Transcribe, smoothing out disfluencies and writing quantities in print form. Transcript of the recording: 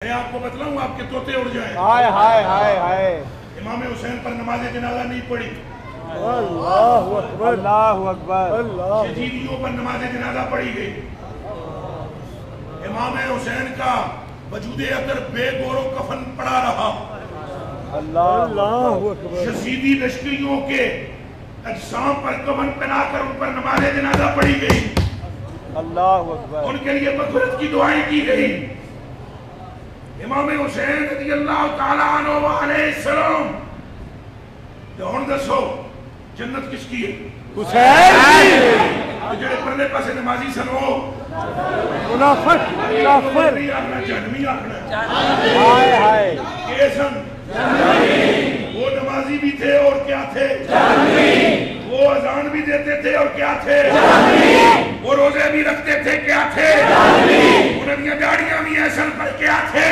میں آپ کو بتلاؤں آپ کے طوطے اڑ جائیں. ہائے ہائے ہائے ہائے. امام حسین پر نماز جنازہ نہیں پڑھی. اللہ اکبر اللہ اکبر. یزیدیوں پر نماز جنازہ پڑھی گئی. امام حسین کا وجود اکر بے گور و کفن پڑا رہا. اللہ اکبر. یزیدی لشکریوں کے اجسام پر کفن پہنا کر ان پر نماز جنازہ پڑھی گئی. اللہ اکبر. ان کے لیے مغفرت کی دعائیں کی گئی. امام حسین رضی اللہ تعالیٰ عنہ علیہ السلام ہن دسو جنت کس کی ہے؟ حسین. جڑے پرلے پاسے نمازی سنو منافق کافر. نہیں آکھنا جہنمی آکھنا. ہائے ہائے. کیسن وہ نمازی بھی تھے اور کیا تھے؟ وہ اذان بھی دیتے تھے اور کیا تھے؟ وہ روزے بھی رکھتے تھے کیا تھے؟ انہوں نے داڑیاں بھی ایسن پر کیا تھے؟